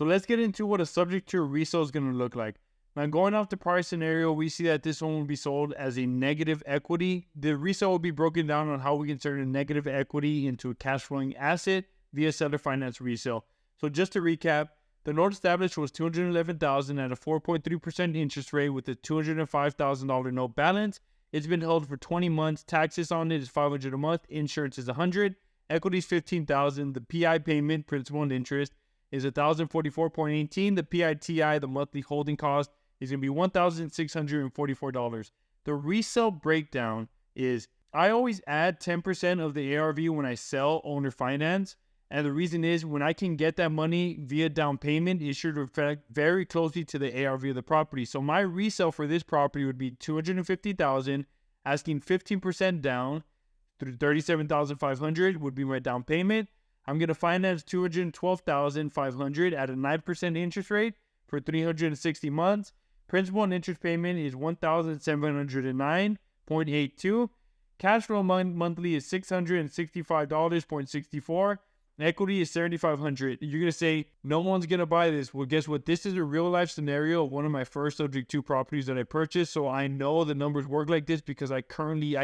So let's get into what a subject to resale is going to look like. Now, going off the prior scenario, we see that this one will be sold as a negative equity. The resale will be broken down on how we can turn a negative equity into a cash flowing asset via seller finance resale. So just to recap, the note established was $211,000 at a 4.3% interest rate with a $205,000 note balance. It's been held for 20 months. Taxes on it is $500 a month. Insurance is $100. Equity is $15,000. The PI payment, principal and interest, is $1,044.18. The PITI, the monthly holding cost, is going to be $1,644. The resale breakdown is I always add 10% of the ARV when I sell owner finance. And the reason is when I can get that money via down payment, it should reflect very closely to the ARV of the property. So my resale for this property would be $250,000, asking 15% down through $37,500 would be my down payment. I'm going to finance $212,500 at a 9% interest rate for 360 months. Principal and interest payment is $1,709.82. Cash flow monthly is $665.64. Equity is $7,500. You're going to say, no one's going to buy this. Well, guess what? This is a real life scenario of one of my first subject to properties that I purchased. So I know the numbers work like this because I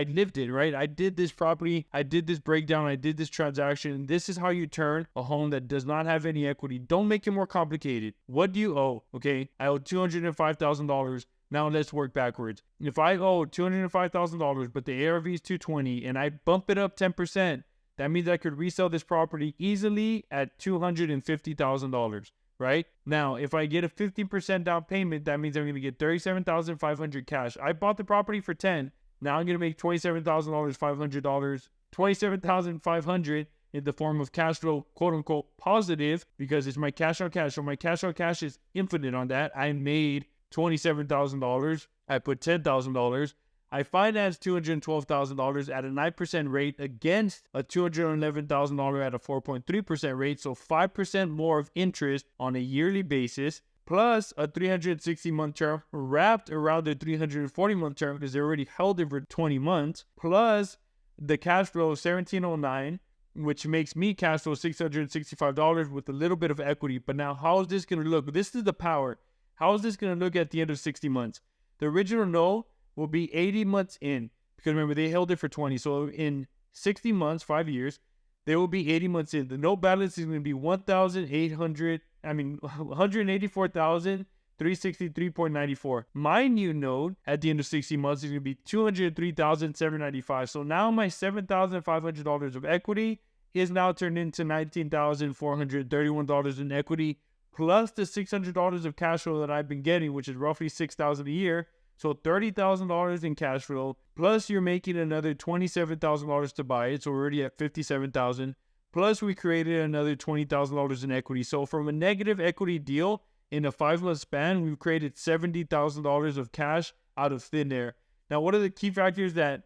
lived it, right? I did this property. I did this breakdown. I did this transaction. This is how you turn a home that does not have any equity. Don't make it more complicated. What do you owe? Okay. I owe $205,000. Now let's work backwards. If I owe $205,000, but the ARV is $220,000 and I bump it up 10%, that means I could resell this property easily at $250,000, right? Now, if I get a 15% down payment, that means I'm going to get $37,500 cash. I bought the property for $10,000. Now I'm going to make $27,500 in the form of cash flow, quote unquote, positive, because it's my cash on cash. So my cash on cash is infinite on that. I made $27,000. I put $10,000. I financed $212,000 at a 9% rate against a $211,000 at a 4.3% rate. So 5% more of interest on a yearly basis, plus a 360-month term wrapped around the 340-month term because they already held it for 20 months, plus the cash flow of $1,709, which makes me cash flow $665 with a little bit of equity. But now how is this going to look? This is the power. How is this going to look at the end of 60 months? The original note will be 80 months in, because remember, they held it for 20. So in 60 months, 5 years, they will be 80 months in. The note balance is going to be $184,363.94. My new note at the end of 60 months is going to be $203,795. So now my $7,500 of equity is now turned into $19,431 in equity, plus the $600 of cash flow that I've been getting, which is roughly $6,000 a year. So $30,000 in cash flow, plus you're making another $27,000 to buy it. So we're already at $57,000. Plus we created another $20,000 in equity. So from a negative equity deal in a 5-month span, we've created $70,000 of cash out of thin air. Now, one of the key factors that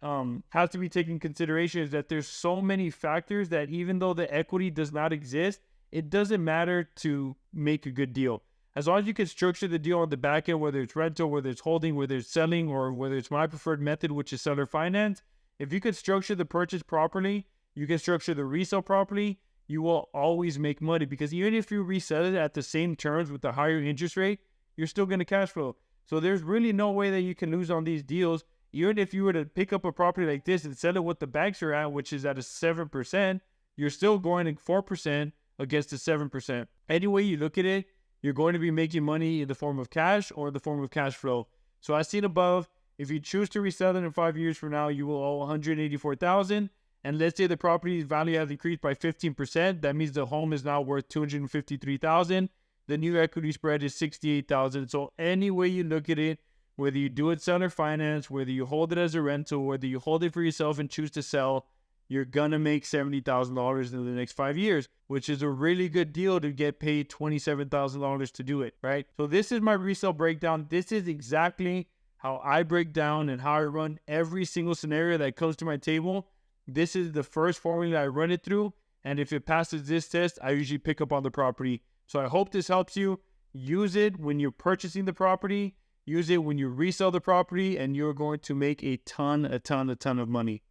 has to be taken into consideration is that there's so many factors that even though the equity does not exist, it doesn't matter to make a good deal. As long as you can structure the deal on the back end, whether it's rental, whether it's holding, whether it's selling, or whether it's my preferred method, which is seller finance, if you could structure the purchase properly, you can structure the resale properly, you will always make money, because even if you resell it at the same terms with a higher interest rate, you're still going to cash flow. So there's really no way that you can lose on these deals. Even if you were to pick up a property like this and sell it what the banks are at, which is at a 7%, you're still going at 4% against the 7%. Any way you look at it, you're going to be making money in the form of cash or the form of cash flow. So as seen above, if you choose to resell it in 5 years from now, you will owe $184,000. And let's say the property's value has increased by 15%. That means the home is now worth $253,000. The new equity spread is $68,000. So any way you look at it, whether you do it seller finance, whether you hold it as a rental, whether you hold it for yourself and choose to sell, you're going to make $70,000 in the next 5 years, which is a really good deal to get paid $27,000 to do it, right? So this is my resale breakdown. This is exactly how I break down and how I run every single scenario that comes to my table. This is the first formula I run it through. And if it passes this test, I usually pick up on the property. So I hope this helps you. Use it when you're purchasing the property. Use it when you resell the property, and you're going to make a ton of money.